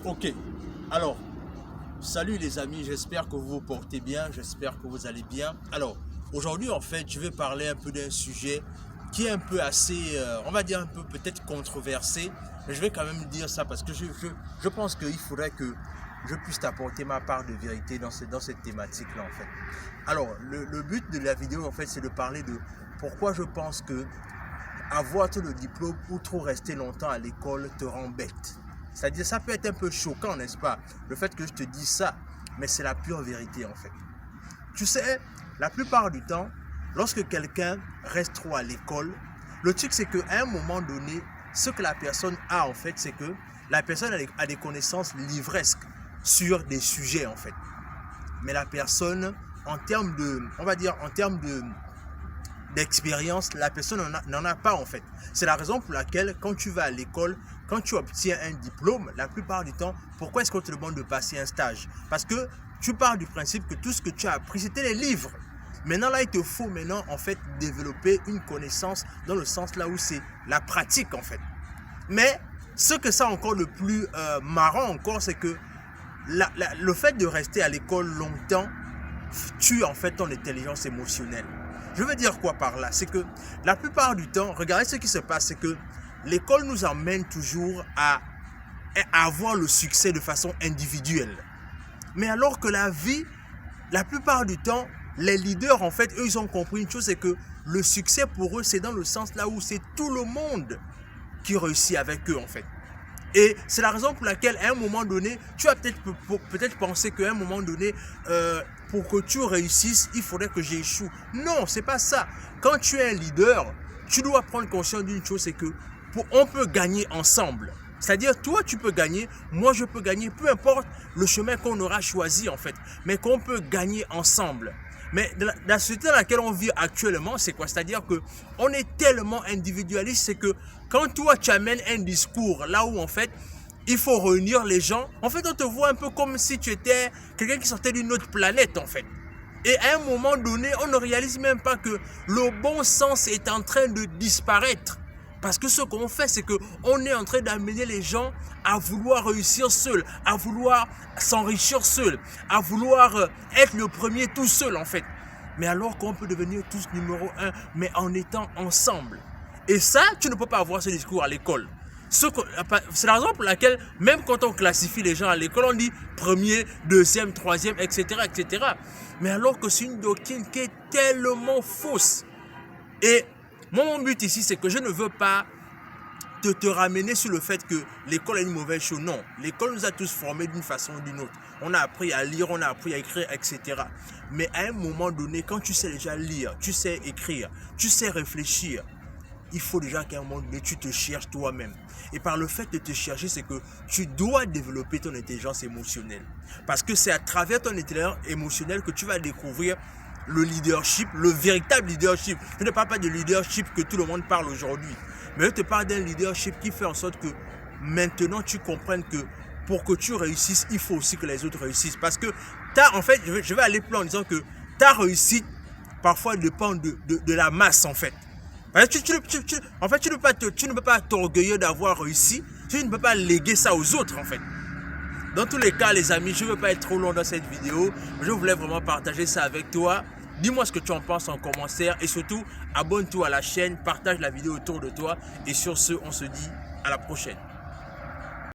Ok, alors, salut les amis, j'espère que vous vous portez bien, j'espère que vous allez bien. Alors, aujourd'hui en fait, je vais parler un peu d'un sujet qui est un peu assez, on va dire un peu peut-être controversé, mais je vais quand même dire ça parce que je pense qu'il faudrait que je puisse t'apporter ma part de vérité dans cette thématique-là en fait. Alors, le but de la vidéo en fait, c'est de parler de pourquoi je pense que avoir tout le diplôme ou trop rester longtemps à l'école te rend bête. C'est-à-dire, ça peut être un peu choquant, n'est-ce pas? Le fait que je te dise ça, mais c'est la pure vérité en fait. Tu sais, la plupart du temps, lorsque quelqu'un reste trop à l'école, le truc c'est qu'à un moment donné, ce que la personne a en fait, c'est que la personne a des connaissances livresques sur des sujets en fait. Mais la personne, en termes de, on va dire, en termes d'expérience, la personne n'en a pas en fait. C'est la raison pour laquelle quand tu vas à l'école, quand tu obtiens un diplôme, la plupart du temps, pourquoi est-ce qu'on te demande de passer un stage? Parce que tu pars du principe que tout ce que tu as appris, c'était les livres. Maintenant, là, il te faut maintenant, en fait, développer une connaissance dans le sens là où c'est la pratique, en fait. Mais ce que ça encore le plus marrant encore, c'est que le fait de rester à l'école longtemps tue en fait ton intelligence émotionnelle. Je veux dire quoi par là? C'est que la plupart du temps, regardez ce qui se passe, c'est que l'école nous emmène toujours à avoir le succès de façon individuelle. Mais alors que la vie, la plupart du temps, les leaders, en fait, eux, ils ont compris une chose, c'est que le succès pour eux, c'est dans le sens là où c'est tout le monde qui réussit avec eux, en fait. Et c'est la raison pour laquelle, à un moment donné, tu as peut-être pensé qu'à un moment donné, pour que tu réussisses, il faudrait que j'échoue. Non, c'est pas ça. Quand tu es un leader, tu dois prendre conscience d'une chose, c'est que on peut gagner ensemble. C'est-à-dire, toi, tu peux gagner, moi, je peux gagner, peu importe le chemin qu'on aura choisi, en fait, mais qu'on peut gagner ensemble. Mais la société dans laquelle on vit actuellement, c'est quoi? C'est-à-dire que on est tellement individualiste, c'est que quand toi, tu amènes un discours là où, en fait, il faut réunir les gens, en fait, on te voit un peu comme si tu étais quelqu'un qui sortait d'une autre planète, en fait. Et à un moment donné, on ne réalise même pas que le bon sens est en train de disparaître. Parce que ce qu'on fait, c'est qu'on est en train d'amener les gens à vouloir réussir seuls, à vouloir s'enrichir seuls, à vouloir être le premier tout seul en fait. Mais alors qu'on peut devenir tous numéro un, mais en étant ensemble. Et ça, tu ne peux pas avoir ce discours à l'école. C'est la raison pour laquelle, même quand on classifie les gens à l'école, on dit premier, deuxième, troisième, etc., etc. Mais alors que c'est une doctrine qui est tellement fausse. Et moi, mon but ici, c'est que je ne veux pas te ramener sur le fait que l'école est une mauvaise chose. Non, l'école nous a tous formés d'une façon ou d'une autre. On a appris à lire, on a appris à écrire, etc. Mais à un moment donné, quand tu sais déjà lire, tu sais écrire, tu sais réfléchir, il faut déjà qu'à un moment donné, tu te cherches toi-même. Et par le fait de te chercher, c'est que tu dois développer ton intelligence émotionnelle. Parce que c'est à travers ton intelligence émotionnelle que tu vas découvrir le leadership, le véritable leadership. Je ne parle pas de leadership que tout le monde parle aujourd'hui, mais je te parle d'un leadership qui fait en sorte que maintenant tu comprennes que pour que tu réussisses, il faut aussi que les autres réussissent. Parce que en fait, je vais aller plus loin en disant que ta réussite parfois dépend de la masse en fait. En fait, tu ne peux pas t'orgueillir d'avoir réussi, tu ne peux pas léguer ça aux autres en fait. Dans tous les cas, les amis, je ne veux pas être trop long dans cette vidéo. Je voulais vraiment partager ça avec toi. Dis-moi ce que tu en penses en commentaire et surtout, abonne-toi à la chaîne, partage la vidéo autour de toi. Et sur ce, on se dit à la prochaine.